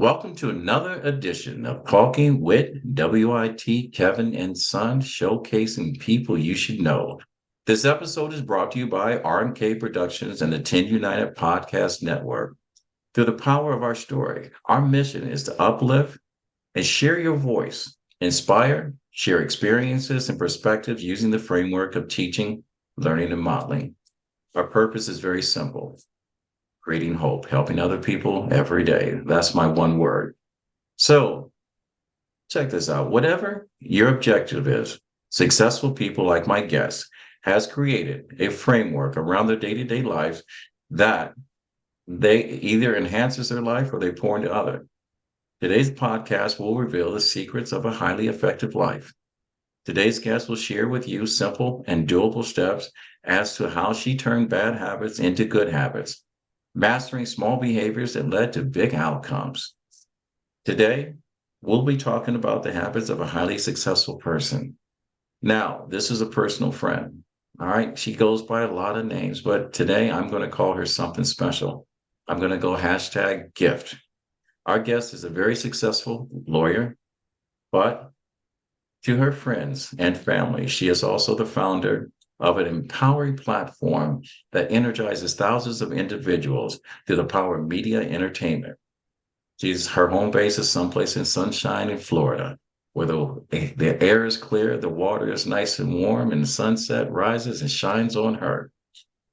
Welcome to another edition of Talking with WIT Kevin and Son, showcasing people you should know. This episode is brought to you by R&K Productions and the 10 United Podcast Network. Through the power of our story, our mission is to uplift and share your voice, inspire, share experiences and perspectives using the framework of teaching, learning, and modeling. Our purpose is very simple: creating hope, helping other people every day. That's my one word. So check this out. Whatever your objective is, successful people like my guest has created a framework around their day-to-day lives that they either enhances their life or they pour into other. Today's podcast will reveal the secrets of a highly effective life. Today's guest will share with you simple and doable steps as to how she turned bad habits into good habits, mastering small behaviors that led to big outcomes. Today, we'll be talking about the habits of a highly successful person. Now, this is a personal friend. All right. She goes by a lot of names, but today I'm going to call her something special. I'm going to go hashtag gift. Our guest is a very successful lawyer, but to her friends and family, she is also the founder of an empowering platform that energizes thousands of individuals through the power of media entertainment. Her home base is someplace in sunshine in Florida, where the air is clear, the water is nice and warm, and the sunset rises and shines on her.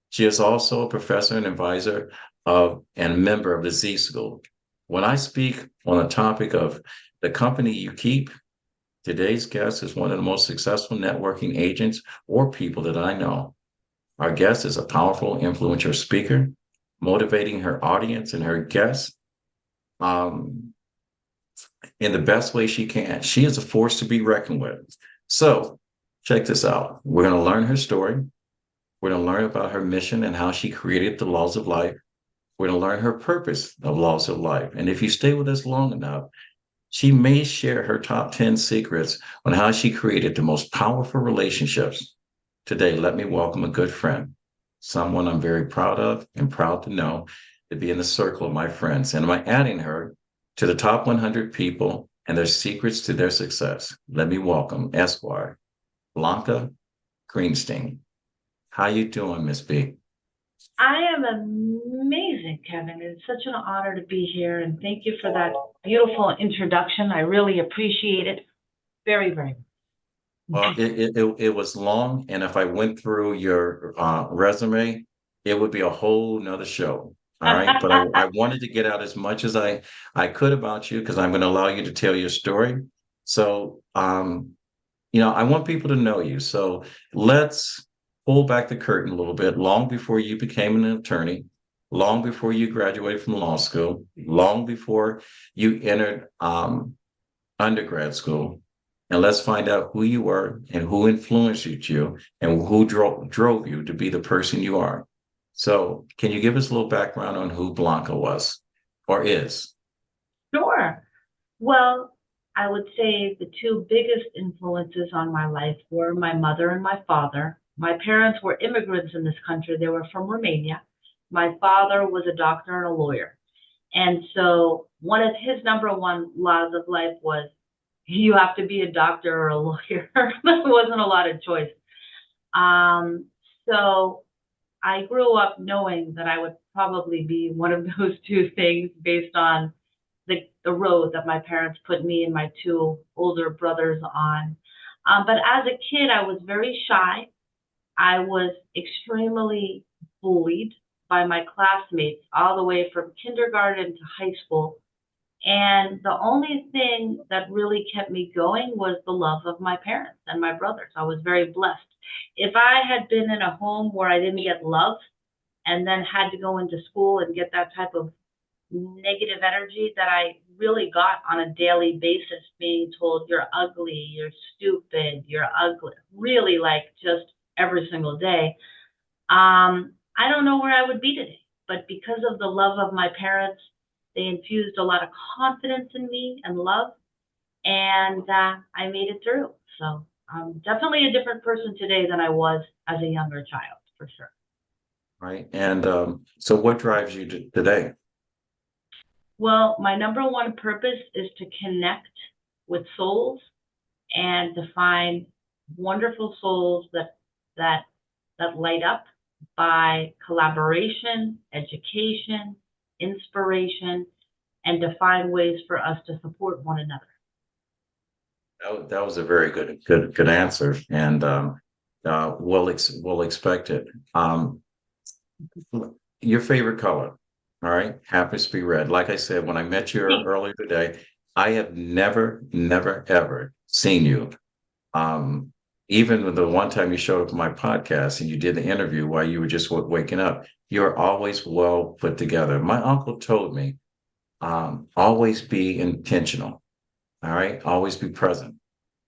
She is also a professor and advisor of and member of the Z School. When I speak on the topic of the company you keep, today's guest is one of the most successful networking agents or people that I know. Our guest is a powerful, influential speaker, motivating her audience and her guests um, in the best way she can. She is a force to be reckoned with. So, check this out. We're going to learn her story. We're going to learn about her mission and how she created the laws of life. We're going to learn her purpose of laws of life. And if you stay with us long enough, she may share her top 10 secrets on how she created the most powerful relationships. Today, let me welcome a good friend, someone I'm very proud of and proud to know to be in the circle of my friends. And am adding her to the top 100 people and their secrets to their success? Let me welcome Esquire, Blanca Greenstein. How you doing, Miss B? I am amazing, Kevin. It's such an honor to be here, and thank you for that beautiful introduction. I really appreciate it very, very Well, much. it was long, and if I went through your resume, it would be a whole nother show. All right, but I wanted to get out as much as I could about you because I'm going to allow you to tell your story. So, I want people to know you. So let's pull back the curtain a little bit. Long before you became an attorney, long before you graduated from law school, long before you entered undergrad school, and let's find out who you were and who influenced you and who drove you to be the person you are. So, can you give us a little background on who Blanca was or is? Sure. Well, I would say the two biggest influences on my life were my mother and my father. My parents were immigrants in this country. They were from Romania. My father was a doctor and a lawyer. And so one of his number one laws of life was you have to be a doctor or a lawyer. There wasn't a lot of choice. Um, so I grew up knowing that I would probably be one of those two things based on the road that my parents put me and my two older brothers on. But as a kid, I was very shy. I was extremely bullied by my classmates all the way from kindergarten to high school. And the only thing that really kept me going was the love of my parents and my brothers. I was very blessed. If I had been in a home where I didn't get love and then had to go into school and get that type of negative energy that I really got on a daily basis, being told you're ugly, you're stupid, you're ugly, really like just every single day, I don't know where I would be today. But because of the love of my parents, they infused a lot of confidence in me and love, and I made it through. So I'm definitely a different person today than I was as a younger child, for sure. Right. And so, what drives you today? Well, my number one purpose is to connect with souls and to find wonderful souls that that light up by collaboration, education, inspiration, and to find ways for us to support one another. That was a very good answer, and we'll expect it. Your favorite color, all right, happens to be red. Like I said, when I met you Thanks. earlier today, I have never, ever seen you. Um, Even with the one time you showed up on my podcast and you did the interview while you were just waking up, you're always well put together. My uncle told me, always be intentional. All right, always be present.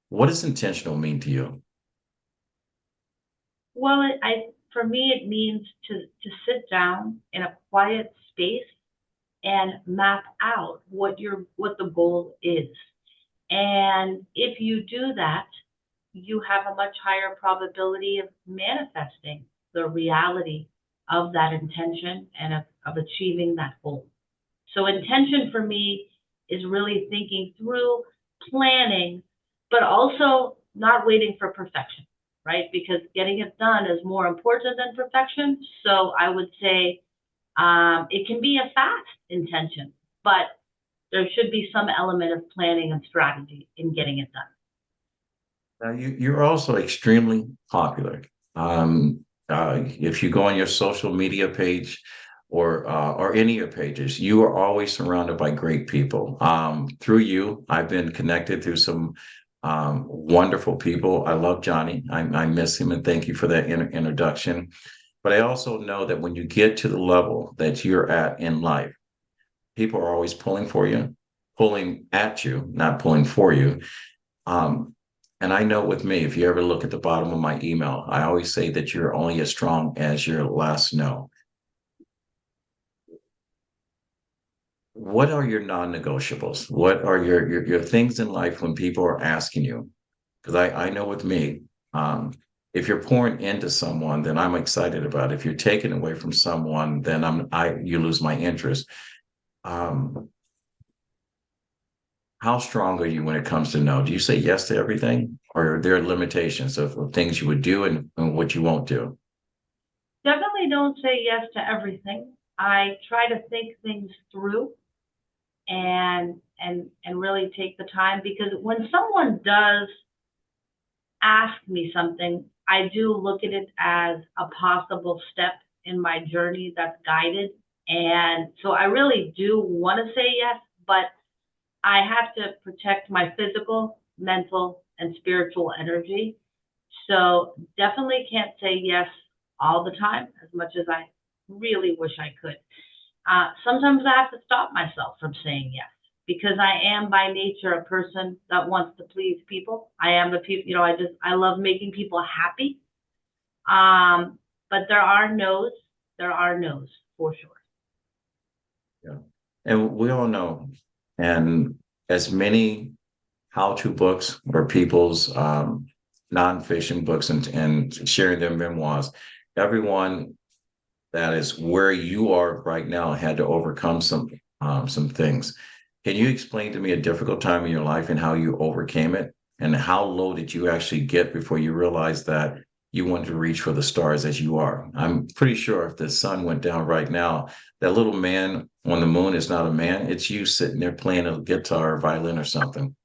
What does intentional mean to you? Well, for me it means to sit down in a quiet space and map out what the goal is. And if you do that, you have a much higher probability of manifesting the reality of that intention and of achieving that goal. So intention for me is really thinking through, planning, but also not waiting for perfection, right? Because getting it done is more important than perfection. So I would say it can be a fast intention, but there should be some element of planning and strategy in getting it done. Now, you're also extremely popular. If you go on your social media page or any of your pages, you are always surrounded by great people. Through you, I've been connected through some wonderful people. I love Johnny. I miss him, and thank you for that introduction. But I also know that when you get to the level that you're at in life, people are always pulling for you, pulling at you, not pulling for you. Um, and I know with me, if you ever look at the bottom of my email, I always say that you're only as strong as your last no. What are your non-negotiables? What are your things in life when people are asking you? Because I know with me, um, if you're pouring into someone, then I'm excited about it. If you're taking away from someone, then you lose my interest. Um, how strong are you when it comes to no? Do you say yes to everything, or are there limitations of things you would do and what you won't do? Definitely don't say yes to everything. I try to think things through and really take the time because when someone does ask me something, I do look at it as a possible step in my journey that's guided. And so I really do want to say yes, but I have to protect my physical, mental, and spiritual energy. So definitely can't say yes all the time as much as I really wish I could. Sometimes I have to stop myself from saying yes because I am by nature a person that wants to please people. I am the people, I love making people happy. But there are no's, there are no's for sure. Yeah. And we all know, and as many how-to books or people's nonfiction books and sharing their memoirs, everyone that is where you are right now had to overcome some things. Can you explain to me a difficult time in your life and how you overcame it? And how low did you actually get before you realized that you wanted to reach for the stars as you are? I'm pretty sure if the sun went down right now, that little man on the moon is not a man. It's you sitting there playing a guitar or violin or something.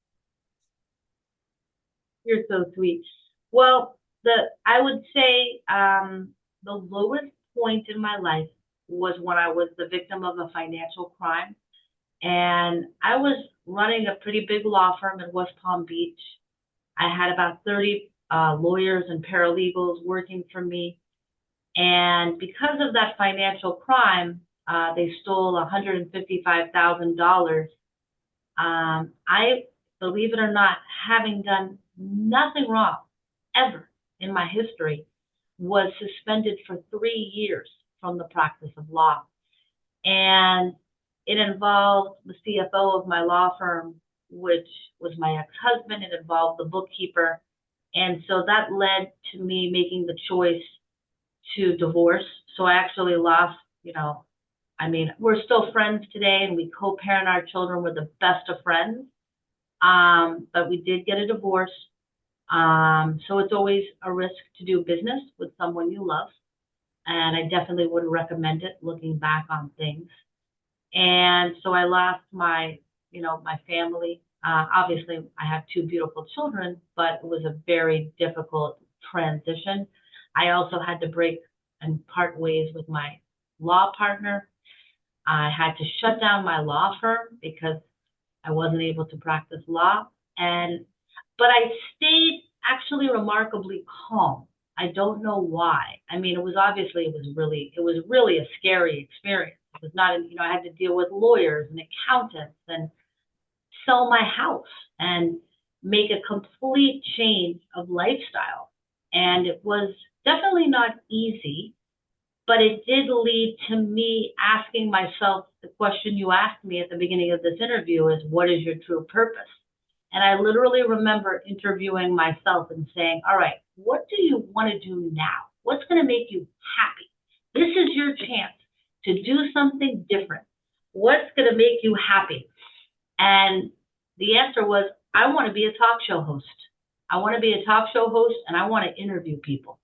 You're so sweet. Well, I would say the lowest point in my life was when I was the victim of a financial crime. And I was running a pretty big law firm in West Palm Beach. I had about 30 lawyers and paralegals working for me. And because of that financial crime, they stole $155,000. I, believe it or not, having done nothing wrong ever in my history, was suspended for 3 years from the practice of law. And it involved the CFO of my law firm, which was my ex-husband. It involved the bookkeeper. And so that led to me making the choice to divorce. So I actually lost, I mean, we're still friends today and we co-parent our children. We're the best of friends. But we did get a divorce. So it's always a risk to do business with someone you love. And I definitely wouldn't recommend it looking back on things. And so I lost my family. Obviously, I have two beautiful children, but it was a very difficult transition. I also had to break and part ways with my law partner. I had to shut down my law firm because I wasn't able to practice law. But I stayed actually remarkably calm. I don't know why. I mean, it was really a scary experience. It was not, I had to deal with lawyers and accountants and sell my house and make a complete change of lifestyle. And it was definitely not easy, but it did lead to me asking myself the question you asked me at the beginning of this interview is, what is your true purpose? And I literally remember interviewing myself and saying, all right, what do you want to do now? What's going to make you happy? This is your chance to do something different. What's going to make you happy? And the answer was, I want to be a talk show host. I want to be a talk show host and I want to interview people.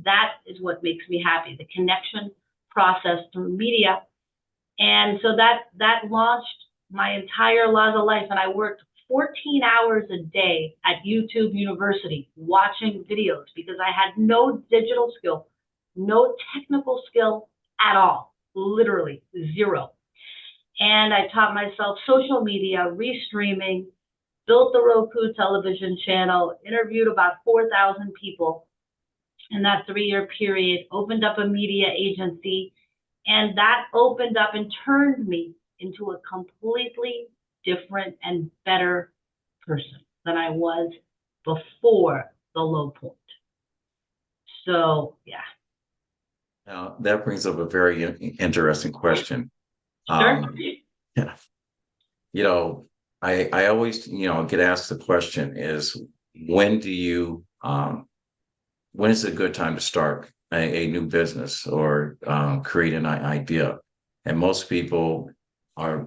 That is what makes me happy, the connection process through media. And so that launched my entire Laws of Life. And I worked 14 hours a day at YouTube University watching videos because I had no digital skill, no technical skill at all, literally zero. And I taught myself social media, restreaming, built the Roku television channel, interviewed about 4,000 people in that 3-year period, opened up a media agency, and that opened up and turned me into a completely different and better person than I was before the low point. So, yeah. Now, that brings up a very interesting question. Sure. Yeah. I always, get asked the question is when do you, when is a good time to start a new business or create an idea? And most people are,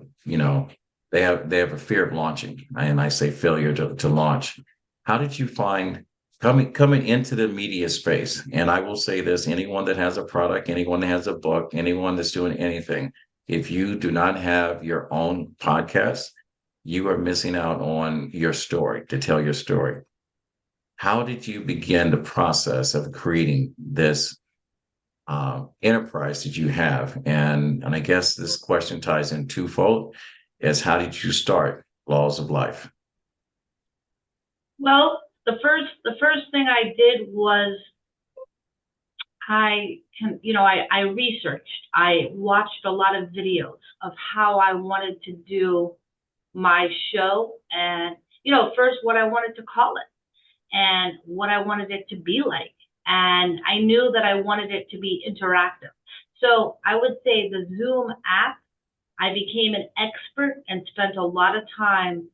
they have a fear of launching, and I say failure to launch. How did you find coming into the media space? And I will say this: anyone that has a product, anyone that has a book, anyone that's doing anything, if you do not have your own podcast, you are missing out on your story to tell your story. How did you begin the process of creating this enterprise that you have? And I guess this question ties in twofold: is how did you start Laws of Life? Well, the first thing I did was I researched. I watched a lot of videos of how I wanted to do my show and, first what I wanted to call it and what I wanted it to be like. And I knew that I wanted it to be interactive. So I would say the Zoom app, I became an expert and spent a lot of time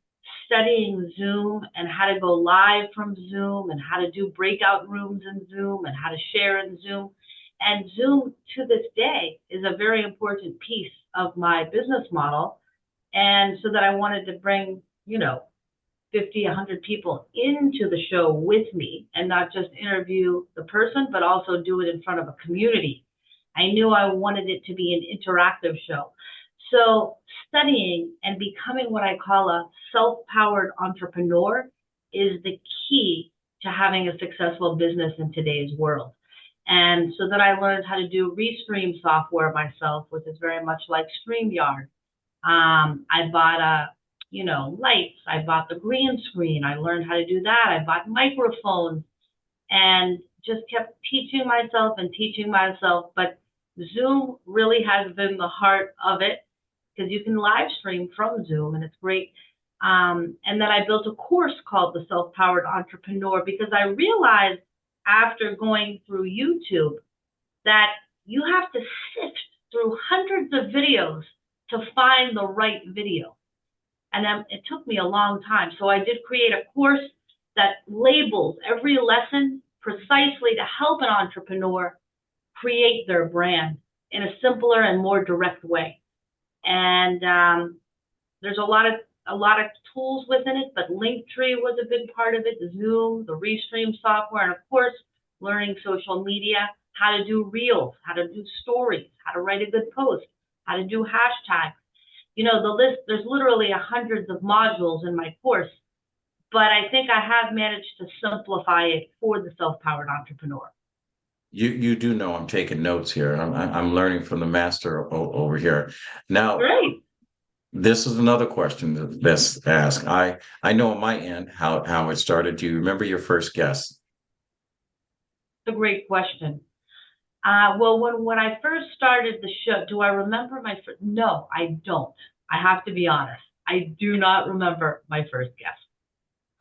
studying Zoom and how to go live from Zoom and how to do breakout rooms in Zoom and how to share in Zoom. And Zoom to this day is a very important piece of my business model. And so that I wanted to bring, 50, 100 people into the show with me and not just interview the person, but also do it in front of a community. I knew I wanted it to be an interactive show. So studying and becoming what I call a self-powered entrepreneur is the key to having a successful business in today's world. And so that I learned how to do Restream software myself, which is very much like StreamYard. I bought lights. I bought the green screen. I learned how to do that. I bought microphones and just kept teaching myself and teaching myself. But Zoom really has been the heart of it because you can live stream from Zoom and it's great. And then I built a course called the Self-Powered Entrepreneur because I realized after going through YouTube that you have to sift through hundreds of videos to find the right video. And then it took me a long time. So I did create a course that labels every lesson precisely to help an entrepreneur create their brand in a simpler and more direct way. And there's a lot of tools within it, but Linktree was a big part of it, the Zoom, the Restream software, and of course, learning social media, how to do reels, how to do stories, how to write a good post, how to do hashtags. The list, there's literally hundreds of modules in my course, but I think I have managed to simplify it for the self-powered entrepreneur. You do know I'm taking notes here. I'm learning from the master over here. Now, Great. this is another question that's asked. I know on my end how it started. Do you remember your first guest? It's a great question. Well, when I first started the show, do I remember my first? No, I don't. I have to be honest. I do not remember my first guest.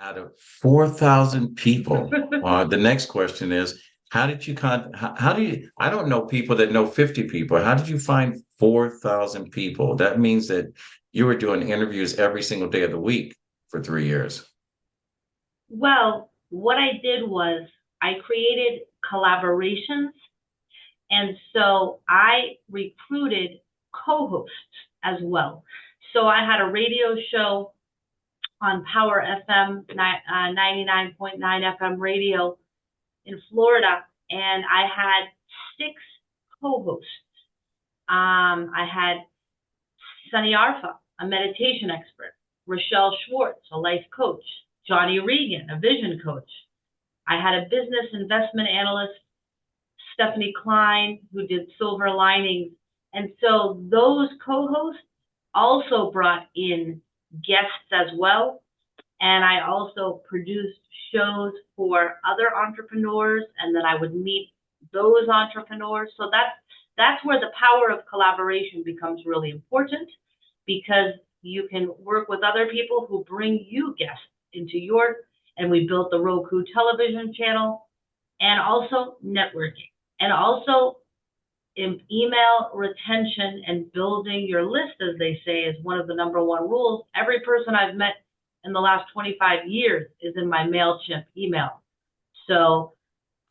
Out of 4,000 people, the next question is, how did you how do you, I don't know people that know 50 people. How did you find 4,000 people? That means that you were doing interviews every single day of the week for 3 years. Well, what I did was I created collaborations, and so I recruited co-hosts as well. So I had a radio show on Power FM, 99.9 FM radio in Florida, and I had 6 co-hosts. I had Sunny Arfa, a meditation expert, Rochelle Schwartz, a life coach, Johnny Regan, a vision coach. I had a business investment analyst, Stephanie Klein, who did silver linings. And so those co-hosts also brought in guests as well. And I also produced shows for other entrepreneurs, and then I would meet those entrepreneurs. So that's where the power of collaboration becomes really important, because you can work with other people who bring you guests into and we built the Roku television channel, and also networking, and also email retention and building your list, as they say, is one of the #1 rules. Every person I've met in the last 25 years is in my MailChimp email. So,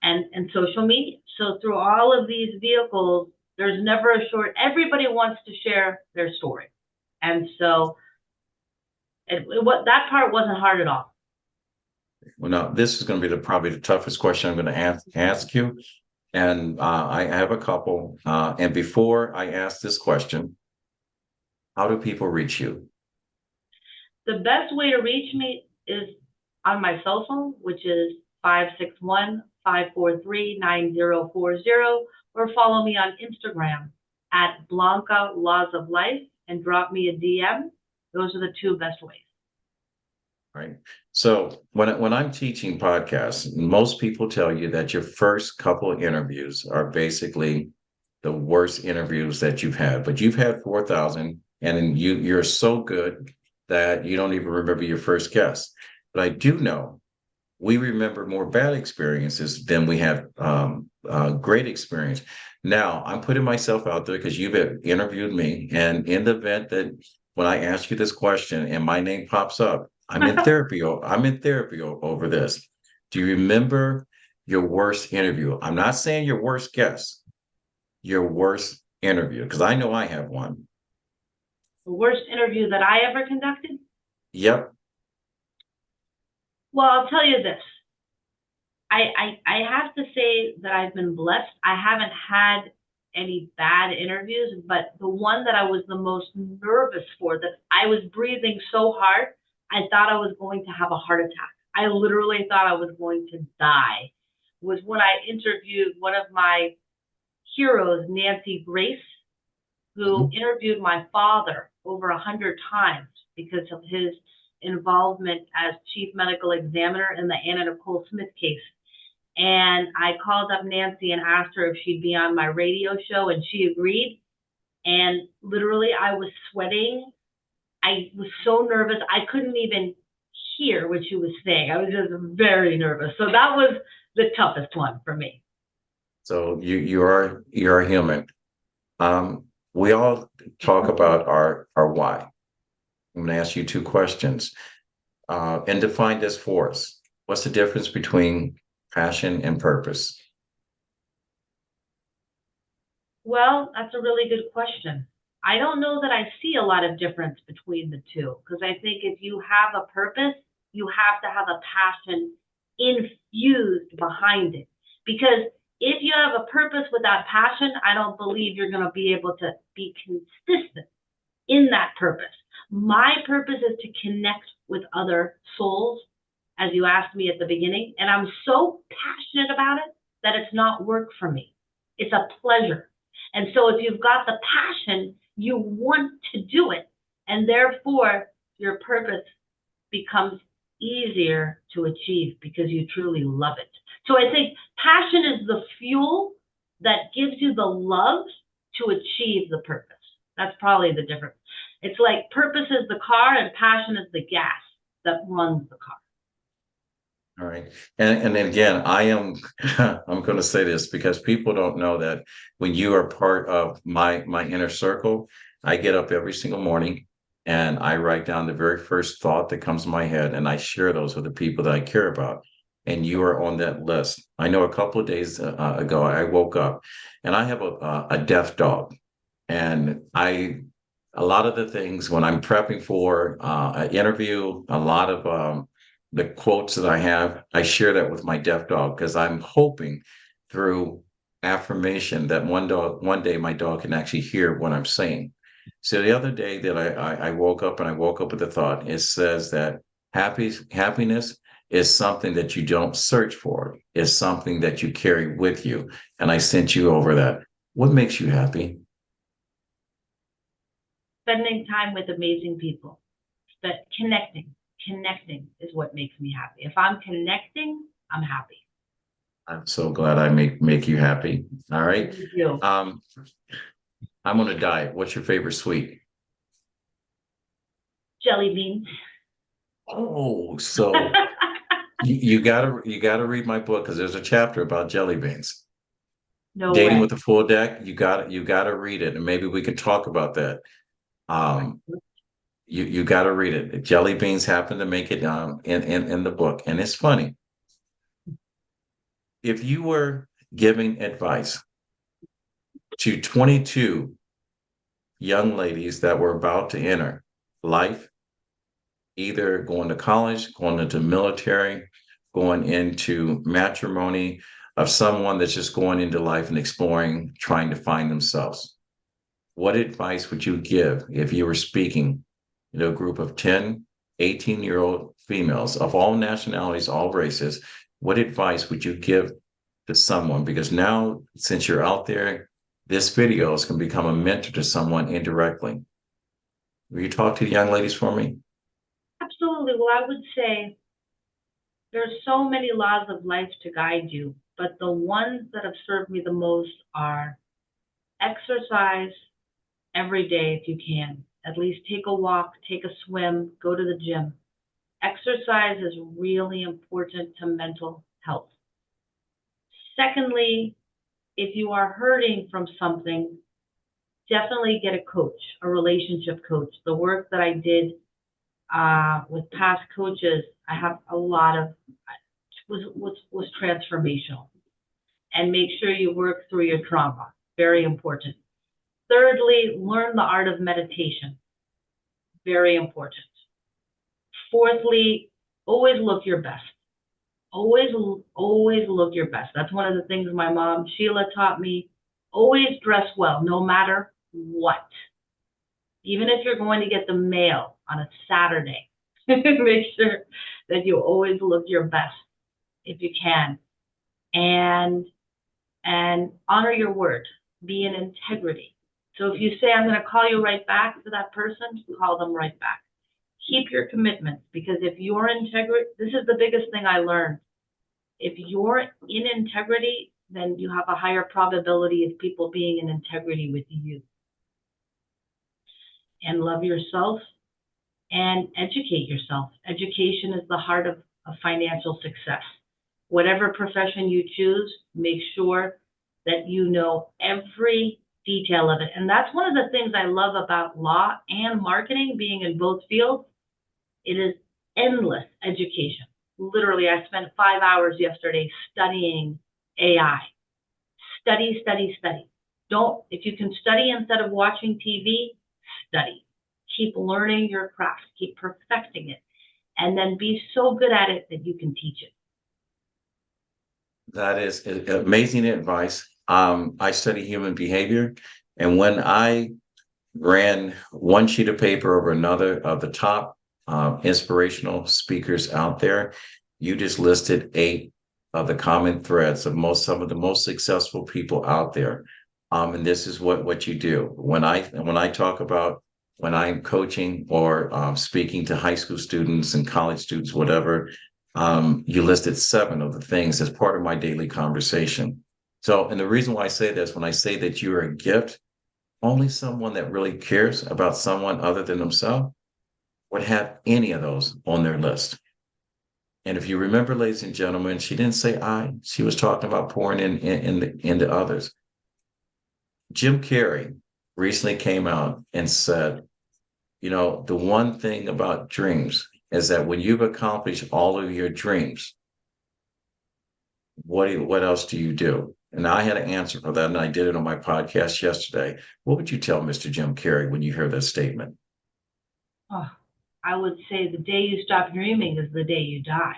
and social media. So through all of these vehicles, there's never a short, everybody wants to share their story. And so that part wasn't hard at all. Well, now this is going to be probably the toughest question I'm going to ask you. And I have a couple. And before I ask this question, how do people reach you? The best way to reach me is on my cell phone, which is 561-543-9040, or follow me on Instagram at Blanca Laws of Life and drop me a DM. Those are the 2 best ways. Right. So when I'm teaching podcasts, most people tell you that your first couple of interviews are basically the worst interviews that you've had, but you've had 4,000, and you're so good that you don't even remember your first guest. But I do know we remember more bad experiences than we have great experience. Now, I'm putting myself out there because you've interviewed me, and in the event that when I ask you this question and my name pops up, I'm in therapy. I'm in therapy over this. Do you remember your worst interview? I'm not saying your worst guest, your worst interview, because I know I have one. The worst interview that I ever conducted? Yep. Well, I'll tell you this. I have to say that I've been blessed. I haven't had any bad interviews, but the one that I was the most nervous for, that I was breathing so hard, I thought I was going to have a heart attack. I literally thought I was going to die, was when I interviewed one of my heroes, Nancy Grace, who interviewed my father over 100 times because of his involvement as chief medical examiner in the Anna Nicole Smith case. And I called up Nancy and asked her if she'd be on my radio show, and she agreed. And literally, I was sweating. I was so nervous. I couldn't even hear what she was saying. I was just very nervous. So that was the toughest one for me. So you're a human. We all talk about our why. I'm going to ask you 2 questions, and define this for us. What's the difference between passion and purpose? Well, that's a really good question. I don't know that I see a lot of difference between the two because I think if you have a purpose, you have to have a passion infused behind it. Because if you have a purpose without passion, I don't believe you're going to be able to be consistent in that purpose. My purpose is to connect with other souls, as you asked me at the beginning, and I'm so passionate about it that it's not work for me. It's a pleasure. And so if you've got the passion, you want to do it, and therefore your purpose becomes easier to achieve because you truly love it. So I think passion is the fuel that gives you the love to achieve the purpose. That's probably the difference. It's like purpose is the car and passion is the gas that runs the car. All right. And then again, I am I'm going to say this because people don't know that when you are part of my inner circle, I get up every single morning and I write down the very first thought that comes to my head and I share those with the people that I care about. And you are on that list. I know a couple of days ago, I woke up and I have a deaf dog. And a lot of the things when I'm prepping for an interview, a lot of the quotes that I have, I share that with my deaf dog because I'm hoping through affirmation that one day my dog can actually hear what I'm saying. So the other day that I woke up and I woke up with the thought, it says that happiness is something that you don't search for, it's something that you carry with you. And I sent you over that. What makes you happy? Spending time with amazing people, that connecting is what makes me happy. If I'm connecting, I'm happy. I'm so glad I make you happy. All right. Thank you. I'm on a diet. What's your favorite sweet? Jelly beans. Oh, so you gotta read my book because there's a chapter about jelly beans. No Dating way. with the full deck. You gotta read it, and maybe we could talk about that. Um, you gotta read it. Jelly beans happen to make it in the book, and it's funny. If you were giving advice to 22 young ladies that were about to enter life, either going to college, going into military, going into matrimony, of someone that's just going into life and exploring, trying to find themselves. What advice would you give if you were speaking to a group of 10, 18-year-old females of all nationalities, all races? What advice would you give to someone? Because now, since you're out there, this video is going to become a mentor to someone indirectly. Will you talk to the young ladies for me? Absolutely. Well, I would say there's so many laws of life to guide you, but the ones that have served me the most are exercise every day if you can. At least take a walk, take a swim, go to the gym. Exercise is really important to mental health. Secondly, if you are hurting from something, definitely get a coach, a relationship coach. The work that I did with past coaches, I have a lot of was transformational. And make sure you work through your trauma. Very important. Thirdly, learn the art of meditation. Very important. Fourthly, always look your best. Always look your best. That's one of the things my mom, Sheila, taught me. Always dress well, no matter what. Even if you're going to get the mail on a Saturday, make sure that you always look your best if you can. And honor your word. Be in integrity. So if you say, I'm going to call you right back to that person, call them right back. Keep your commitments because if you're integrity, this is the biggest thing I learned. If you're in integrity, then you have a higher probability of people being in integrity with you. And love yourself and educate yourself. Education is the heart of financial success. Whatever profession you choose, make sure that you know every detail of it. And that's one of the things I love about law and marketing, being in both fields. It is endless education. Literally, I spent 5 hours yesterday studying AI. Study, study, study. Don't, if you can study instead of watching TV, study. Keep learning your craft, keep perfecting it, and then be so good at it that you can teach it. That is amazing advice. I study human behavior, and when I ran one sheet of paper over another of the top inspirational speakers out there, you just listed eight of the common threads of some of the most successful people out there. And this is what you do. When I talk about when I'm coaching or speaking to high school students and college students, whatever, you listed seven of the things as part of my daily conversation. So, and the reason why I say this, when I say that you're a gift, only someone that really cares about someone other than themselves would have any of those on their list. And if you remember, ladies and gentlemen, she didn't say I, she was talking about pouring into others. Jim Carrey recently came out and said, the one thing about dreams is that when you've accomplished all of your dreams, what else do you do? And I had an answer for that, and I did it on my podcast yesterday. What would you tell Mr. Jim Carrey when you hear that statement? Oh, I would say the day you stop dreaming is the day you die.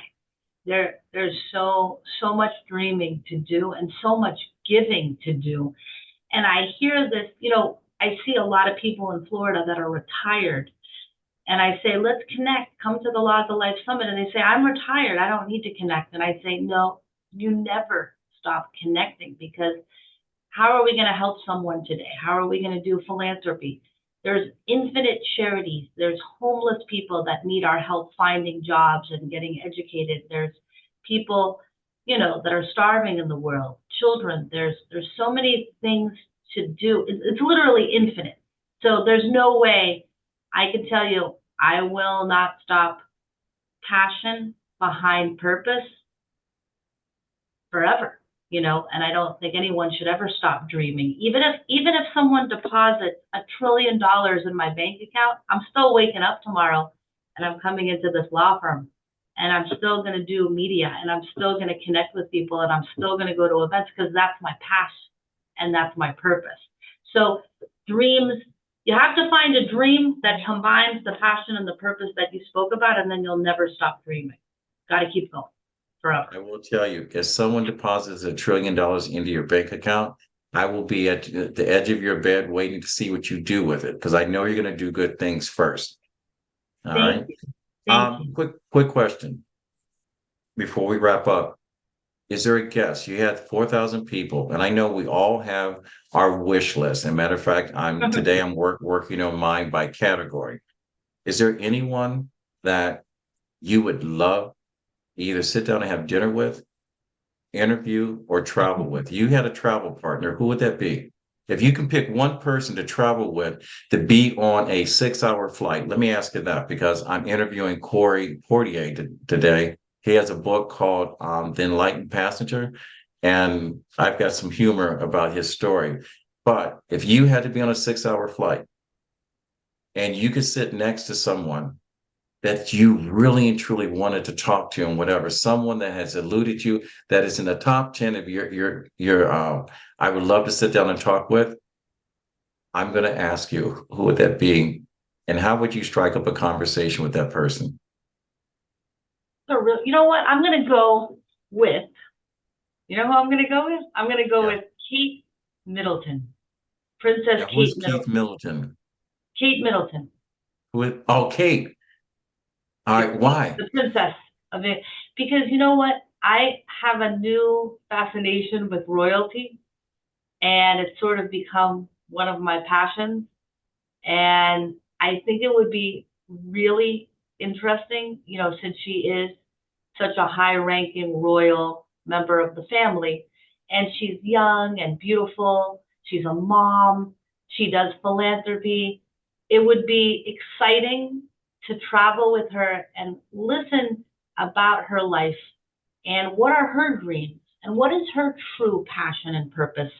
There's so much dreaming to do and so much giving to do. And I hear this, I see a lot of people in Florida that are retired. And I say, let's connect, come to the Laws of Life Summit. And they say, I'm retired, I don't need to connect. And I say, no, you never stop connecting, because how are we going to help someone today? How are we going to do philanthropy? There's infinite charities. There's homeless people that need our help finding jobs and getting educated. There's people, that are starving in the world. Children. There's so many things to do. It's literally infinite. So there's no way I can tell you I will not stop passion behind purpose forever. And I don't think anyone should ever stop dreaming. Even if someone deposits $1 trillion in my bank account, I'm still waking up tomorrow and I'm coming into this law firm, and I'm still going to do media, and I'm still going to connect with people, and I'm still going to go to events, because that's my passion and that's my purpose. So dreams, you have to find a dream that combines the passion and the purpose that you spoke about, and then you'll never stop dreaming. Got to keep going forever. I will tell you, if someone deposits $1 trillion into your bank account, I will be at the edge of your bed waiting to see what you do with it, because I know you're going to do good things first. All Thank right. you. Thank you. Quick question before we wrap up. Is there a guess? You had 4,000 people, and I know we all have our wish list. And matter of fact, I'm working on mine by category. Is there anyone that you would love to either sit down and have dinner with, interview, or travel with? You had a travel partner. Who would that be? If you can pick one person to travel with to be on a 6-hour flight, let me ask you that, because I'm interviewing Corey Portier today. He has a book called The Enlightened Passenger, and I've got some humor about his story. But if you had to be on a 6-hour flight and you could sit next to someone that you really and truly wanted to talk to and whatever, someone that has eluded you, that is in the top 10 of I would love to sit down and talk with, I'm going to ask you, who would that be? And how would you strike up a conversation with that person? So, you know what? I'm going to go with, who I'm going to go with? I'm going to go with Kate Middleton. Princess Yeah, Kate who's Keith Middleton. Middleton? Kate Middleton. Kate. All right, why? The princess of it. Because you know what? I have a new fascination with royalty, and it's sort of become one of my passions. And I think it would be really interesting, since she is such a high ranking royal member of the family, and she's young and beautiful. She's a mom. She does philanthropy. It would be exciting to travel with her and listen about her life and what are her dreams and what is her true passion and purpose,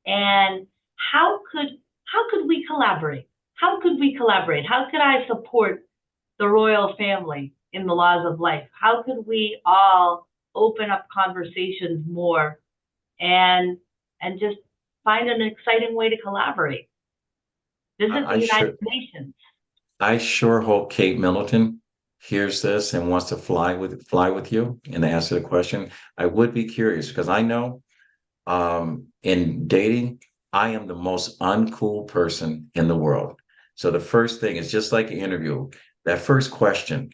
and how could we collaborate? How could we collaborate? How could I support the royal family in the Laws of Life? How could we all open up conversations more and just find an exciting way to collaborate. Visit the I United sure Nations. I sure hope Kate Middleton hears this and wants to fly with you and answer the question. I would be curious because I know in dating, I am the most uncool person in the world. So the first thing is just like an interview. That first question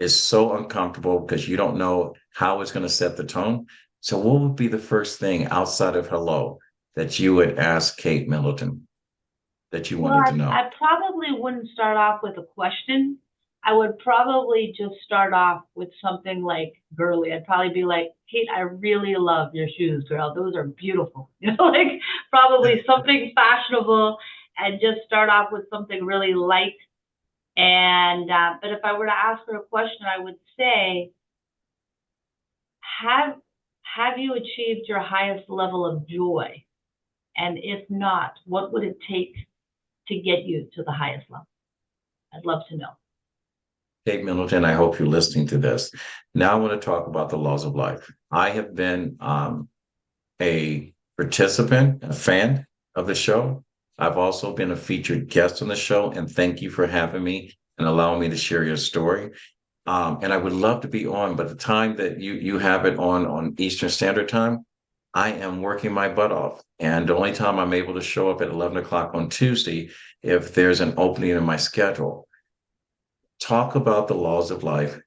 is so uncomfortable because you don't know how it's going to set the tone. So what would be the first thing outside of hello that you would ask Kate Middleton that you Well, wanted to know? I probably wouldn't start off with a question. I would probably just start off with something like girly. I'd probably be like, Kate, I really love your shoes, girl. Those are beautiful. Like probably something fashionable and just start off with something really light. And, but if I were to ask her a question, I would say, have, have you achieved your highest level of joy? And if not, what would it take to get you to the highest level? I'd love to know. Kate Middleton, I hope you're listening to this. Now I want to talk about the laws of life. I have been a participant, a fan of the show. I've also been a featured guest on the show, and thank you for having me and allowing me to share your story. And I would love to be on, but the time that you have it on Eastern Standard Time, I am working my butt off. And the only time I'm able to show up at 11 o'clock on Tuesday, if there's an opening in my schedule. Talk about the laws of life,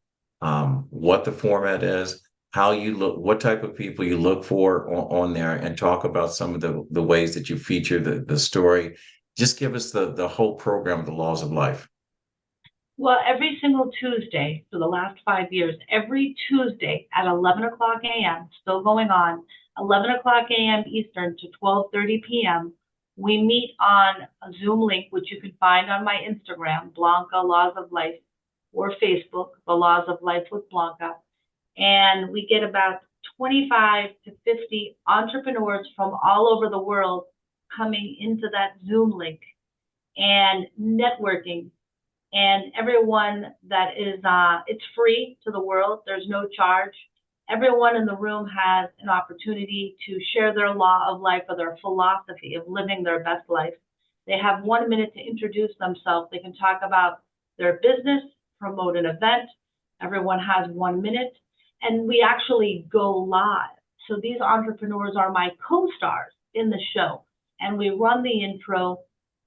what the format is, how you look, what type of people you look for on there, and talk about some of the ways that you feature the story. Just give us the whole program of the laws of life. Well, every single Tuesday for the last 5 years, every Tuesday at 11 o'clock a.m., still going on, 11 o'clock a.m. Eastern to 12:30 p.m., we meet on a Zoom link, which you can find on my Instagram, Blanca Laws of Life, or Facebook, The Laws of Life with Blanca. And we get about 25 to 50 entrepreneurs from all over the world coming into that Zoom link and networking. And everyone that is, it's free to the world. There's no charge. Everyone in the room has an opportunity to share their law of life or their philosophy of living their best life. They have 1 minute to introduce themselves. They can talk about their business, promote an event. Everyone has 1 minute, and we actually go live. So these entrepreneurs are my co-stars in the show, and we run the intro.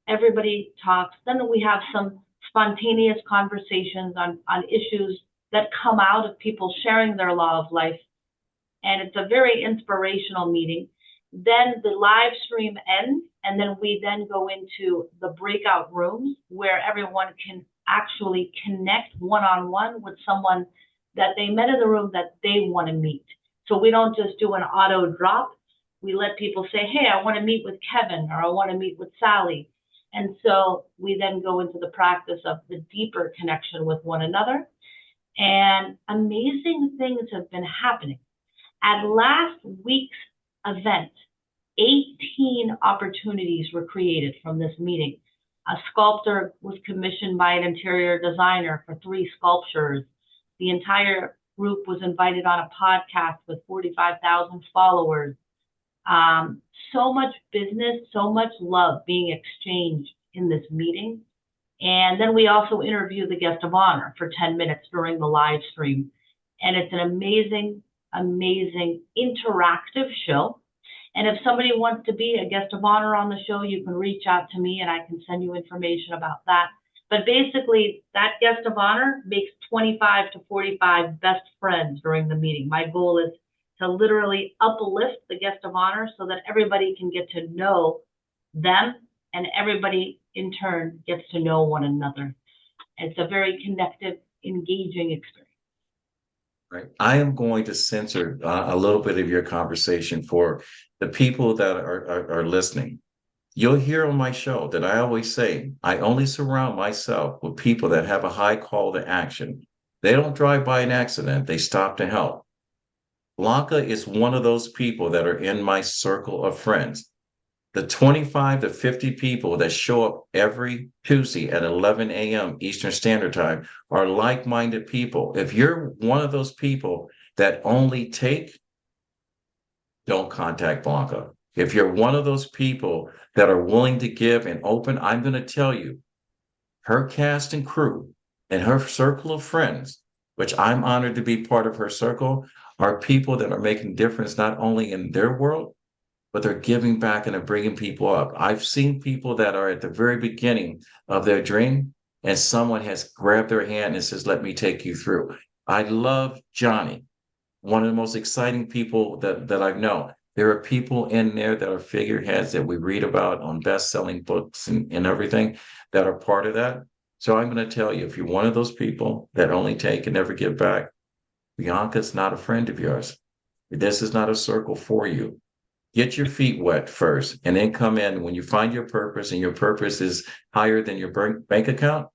Everybody talks. Then we have some spontaneous conversations on issues that come out of people sharing their law of life. And it's a very inspirational meeting. Then the live stream ends, and then we then go into the breakout rooms where everyone can actually connect one-on-one with someone that they met in the room that they want to meet. So we don't just do an auto drop. We let people say, hey, I want to meet with Kevin, or I want to meet with Sally. And so we then go into the practice of the deeper connection with one another. And amazing things have been happening. At last week's event, 18 opportunities were created from this meeting. A sculptor was commissioned by an interior designer for 3 sculptures. The entire group was invited on a podcast with 45,000 followers. So much business, so much love being exchanged in this meeting. And then we also interview the guest of honor for 10 minutes during the live stream. And it's an amazing, amazing interactive show. And if somebody wants to be a guest of honor on the show, you can reach out to me and I can send you information about that. But basically, that guest of honor makes 25 to 45 best friends during the meeting. My goal is to literally uplift the guest of honor so that everybody can get to know them and everybody in turn gets to know one another. It's a very connective, engaging experience. Right. I am going to censor a little bit of your conversation for the people that are listening. You'll hear on my show that I always say, I only surround myself with people that have a high call to action. They don't drive by an accident, they stop to help. Blanca is one of those people that are in my circle of friends. The 25 to 50 people that show up every Tuesday at 11 a.m. Eastern Standard Time are like-minded people. If you're one of those people that only take, don't contact Blanca If you're one of those people that are willing to give and open, I'm going to tell you, her cast and crew and her circle of friends, which I'm honored to be part of her circle, are people that are making difference not only in their world, but they're giving back and they're bringing people up. I've seen people that are at the very beginning of their dream, and someone has grabbed their hand and says, "Let me take you through." I love Johnny, one of the most exciting people that I've known. There are people in there that are figureheads that we read about on best-selling books and everything that are part of that. So I'm going to tell you, if you're one of those people that only take and never give back, Bianca's not a friend of yours. This is not a circle for you. Get your feet wet first and then come in. When you find your purpose and your purpose is higher than your bank account,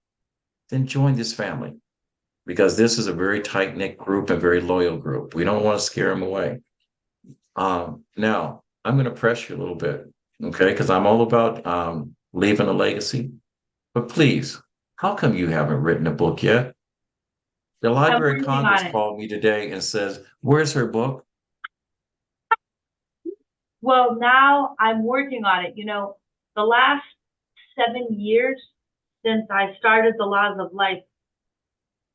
then join this family, because this is a very tight knit group and very loyal group. We don't want to scare them away. Now, I'm going to press you a little bit, okay? Because I'm all about leaving a legacy. But please, how come you haven't written a book yet? The I'm Library of working Congress on it. called me today and says, "Where's her book?" Well, now I'm working on it. The last 7 years since I started the Laws of Life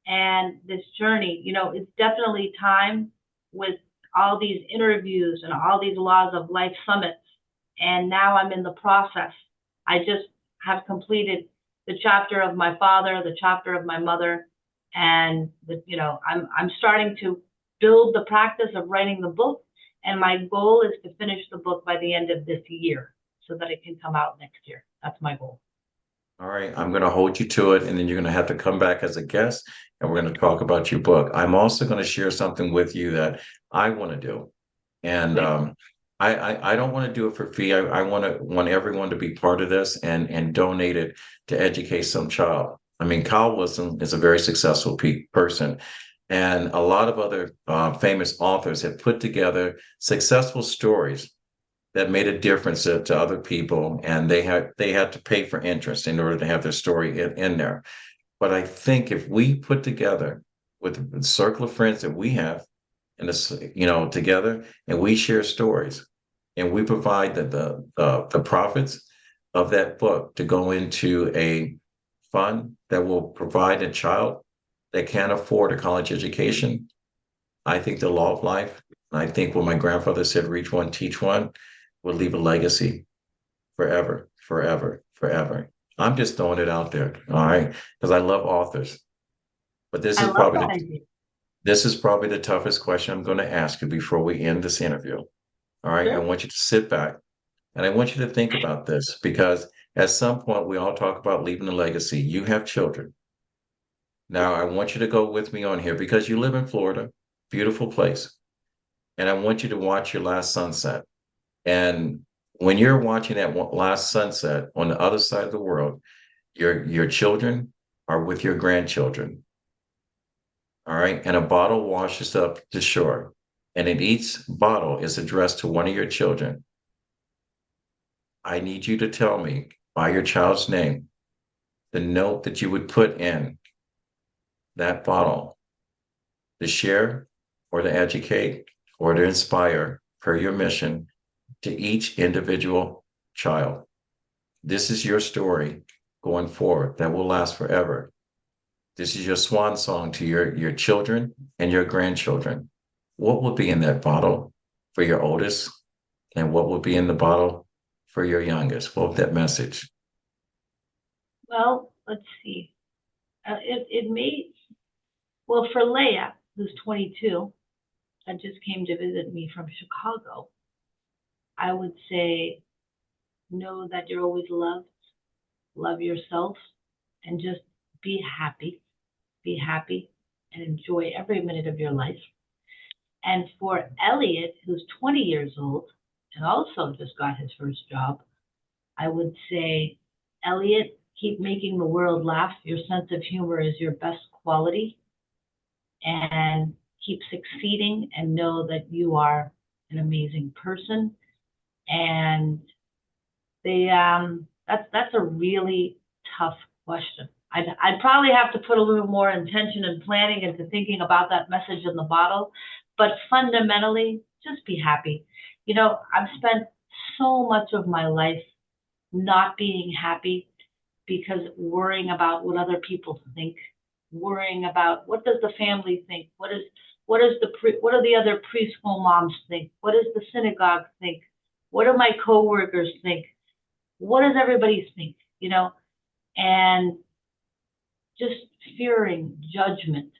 and this journey, it's definitely time with all these interviews and all these Laws of Life summits. And now I'm in the process. I just have completed the chapter of my father, the chapter of my mother, and I'm starting to build the practice of writing the book. And my goal is to finish the book by the end of this year so that it can come out next year. That's my goal. All right, I'm going to hold you to it, and then you're going to have to come back as a guest, and we're going to talk about your book. I'm also going to share something with you that I want to do, and Okay. I don't want to do it for fee. I want everyone to be part of this and donate it to educate some child. I mean, Kyle Wilson is a very successful person, and a lot of other famous authors have put together successful stories that made a difference to other people, and they had to pay for interest in order to have their story in there. But I think if we put together with the circle of friends that we have, and this, together, and we share stories, and we provide the profits of that book to go into a fund that will provide a child that can't afford a college education. I think the law of life, and I think what my grandfather said, "Reach one, teach one," will leave a legacy forever, forever, forever. I'm just throwing it out there, all right? Because I love authors. But I love that idea. this is probably the toughest question I'm going to ask you before we end this interview. All right. I Sure. want you to sit back and I want you to think about this, because at some point we all talk about leaving a legacy. You have children. Now I want you to go with me on here because you live in Florida, beautiful place. And I want you to watch your last sunset. And when you're watching that last sunset on the other side of the world, your children are with your grandchildren. All right. And a bottle washes up to shore. And in each bottle is addressed to one of your children. I need you to tell me by your child's name the note that you would put in that bottle to share or to educate or to inspire per your mission to each individual child. This is your story going forward that will last forever. This is your swan song to your children and your grandchildren. What will be in that bottle for your oldest, and what will be in the bottle for your youngest? What that message? Well, let's see. It may, well, for Leia, who's 22, and just came to visit me from Chicago, I would say, know that you're always loved, love yourself, and just be happy. Be happy and enjoy every minute of your life. And for Elliot, who's 20 years old and also just got his first job, I would say, Elliot, keep making the world laugh. Your sense of humor is your best quality. And keep succeeding and know that you are an amazing person. And that's a really tough question. I'd probably have to put a little more intention and planning into thinking about that message in the bottle, but fundamentally, just be happy. I've spent so much of my life not being happy because worrying about what other people think, worrying about what does the family think, what do the other preschool moms think, what does the synagogue think, what do my coworkers think, what does everybody think, and just fearing judgment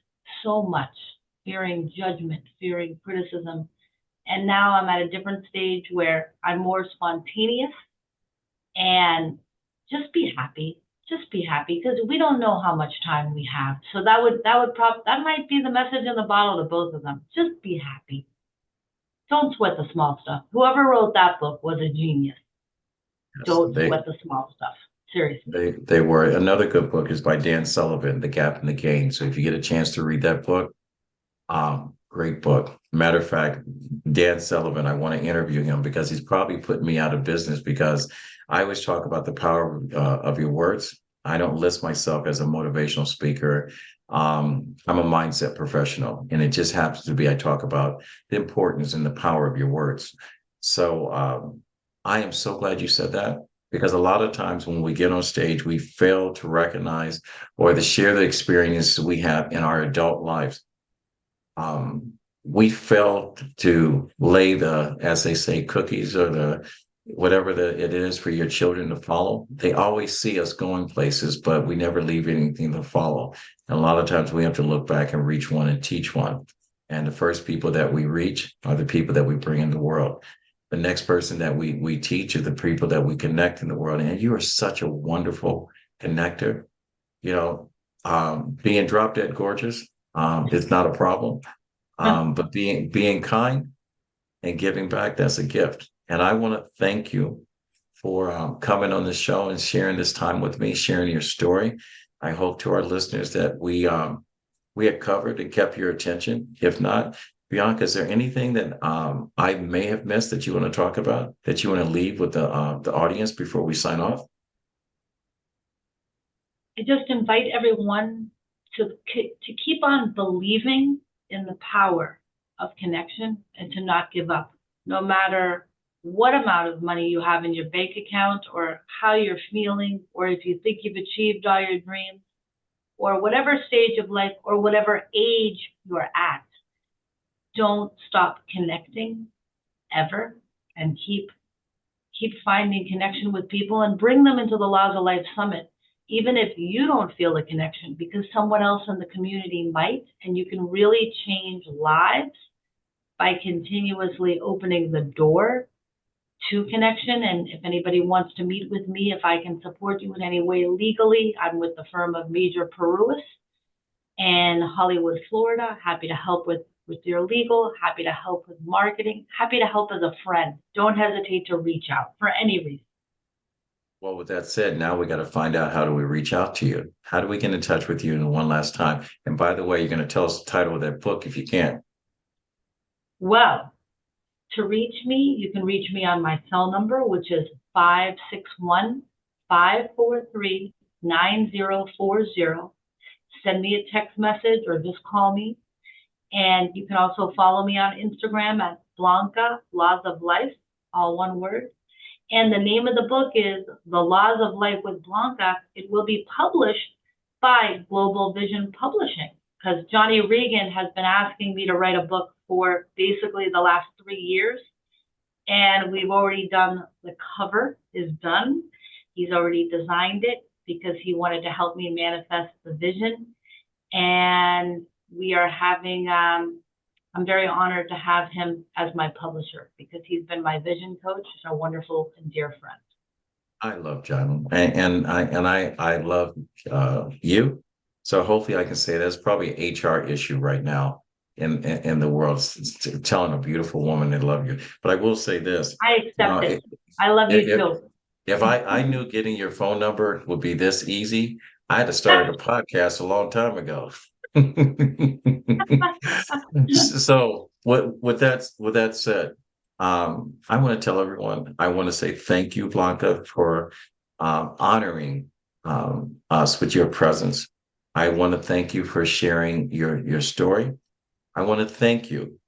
so much, fearing judgment, fearing criticism. And now I'm at a different stage where I'm more spontaneous and just be happy. Just be happy because we don't know how much time we have. So that might be the message in the bottle to both of them. Just be happy. Don't sweat the small stuff. Whoever wrote that book was a genius. Yes, Don't sweat the small stuff. Seriously. they were. Another good book is by Dan Sullivan, The Gap and the Gain. So if you get a chance to read that book, great book. Matter of fact, Dan Sullivan, I want to interview him because he's probably putting me out of business because I always talk about the power of your words. I don't list myself as a motivational speaker. I'm a mindset professional, and it just happens to be I talk about the importance and the power of your words. So I am so glad you said that because a lot of times when we get on stage, we fail to recognize or to share the experiences we have in our adult lives. We fail to lay the, as they say, cookies or the whatever it is for your children to follow. They always see us going places, but we never leave anything to follow. And a lot of times we have to look back and reach one and teach one. And the first people that we reach are the people that we bring in the world. The next person that we teach are the people that we connect in the world. And you are such a wonderful connector. Being drop dead gorgeous is not a problem. But being kind and giving back, that's a gift. And I want to thank you for coming on the show and sharing this time with me, sharing your story. I hope to our listeners that we had covered and kept your attention. If not, Bianca, is there anything that I may have missed that you want to talk about, that you want to leave with the audience before we sign off? I just invite everyone to keep on believing in the power of connection and to not give up, no matter what amount of money you have in your bank account or how you're feeling, or if you think you've achieved all your dreams, or whatever stage of life or whatever age you're at. Don't stop connecting ever, and keep finding connection with people and bring them into the Laws of Life Summit, even if you don't feel the connection, because someone else in the community might, and you can really change lives by continuously opening the door to connection. And if anybody wants to meet with me, if I can support you in any way legally, I'm with the firm of Major Peruis in Hollywood, Florida. Happy to help with your legal, happy to help with marketing, happy to help as a friend. Don't hesitate to reach out for any reason. Well, with that said, now we got to find out, how do we reach out to you? How do we get in touch with you in one last time? And by the way, you're going to tell us the title of that book if you can. Well, to reach me, you can reach me on my cell number, which is 561-543-9040. Send me a text message or just call me. And you can also follow me on Instagram at Blanca Laws of Life, all one word. And the name of the book is The Laws of Life with Blanca. It will be published by Global Vision Publishing, because Johnny Regan has been asking me to write a book for basically the last 3 years. And we've already done, the cover is done. He's already designed it because he wanted to help me manifest the vision. And we are having, I'm very honored to have him as my publisher because he's been my vision coach. He's a wonderful and dear friend. I love John, and I love you. So hopefully I can say that's probably an HR issue right now in the world, telling a beautiful woman they love you. But I will say this: I accept it. I love you too. If I knew getting your phone number would be this easy, I had to start a podcast a long time ago. So with that said, I want to tell everyone, I want to say thank you, Blanca, for honoring us with your presence. I want to thank you for sharing your story. I want to thank you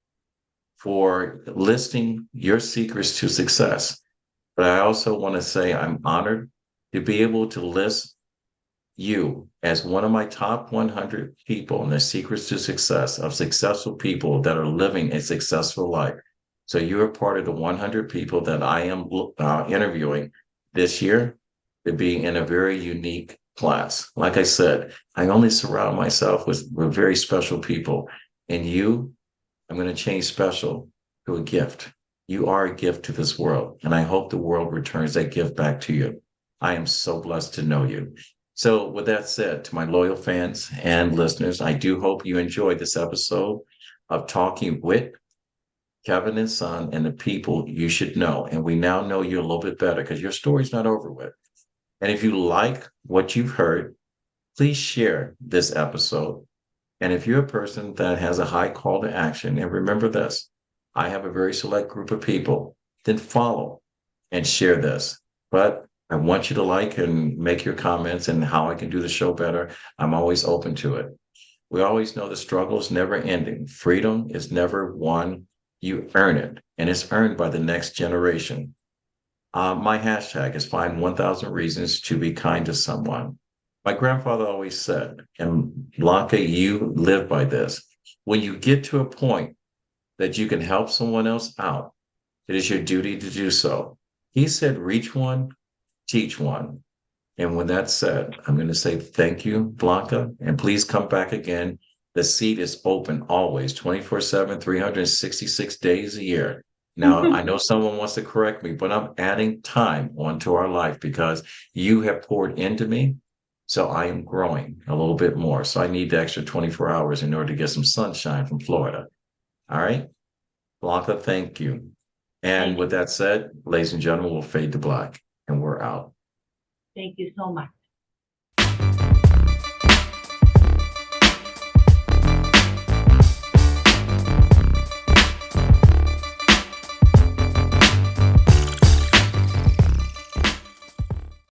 for listing your secrets to success. But I also want to say I'm honored to be able to list you as one of my top 100 people in the secrets to success of successful people that are living a successful life. So you're a part of the 100 people that I am interviewing this year to be in a very unique class. Like I said, I only surround myself with very special people. And you, I'm going to change special to a gift. You are a gift to this world. And I hope the world returns that gift back to you. I am so blessed to know you. So, with that said, to my loyal fans and listeners, I do hope you enjoyed this episode of Talking with Kevin and Son and the people you should know. And we now know you a little bit better because your story's not over with. And if you like what you've heard, please share this episode. And if you're a person that has a high call to action, and remember this, I have a very select group of people, then follow and share this. But I want you to like and make your comments and how I can do the show better. I'm always open to it. We always know the struggle is never ending. Freedom is never won. You earn it, and it's earned by the next generation. My hashtag is find 1,000 reasons to be kind to someone. My grandfather always said, and Blanca, you live by this. When you get to a point that you can help someone else out, it is your duty to do so. He said, reach one, teach one. And with that said, I'm going to say thank you, Blanca, and please come back again. The seat is open always, 24/7, 366 days a year. Now, I know someone wants to correct me, but I'm adding time onto our life because you have poured into me. So I am growing a little bit more. So I need the extra 24 hours in order to get some sunshine from Florida. All right. Blanca, thank you. And Thank with you. that said, ladies and gentlemen, we'll fade to black and we're out. Thank you so much.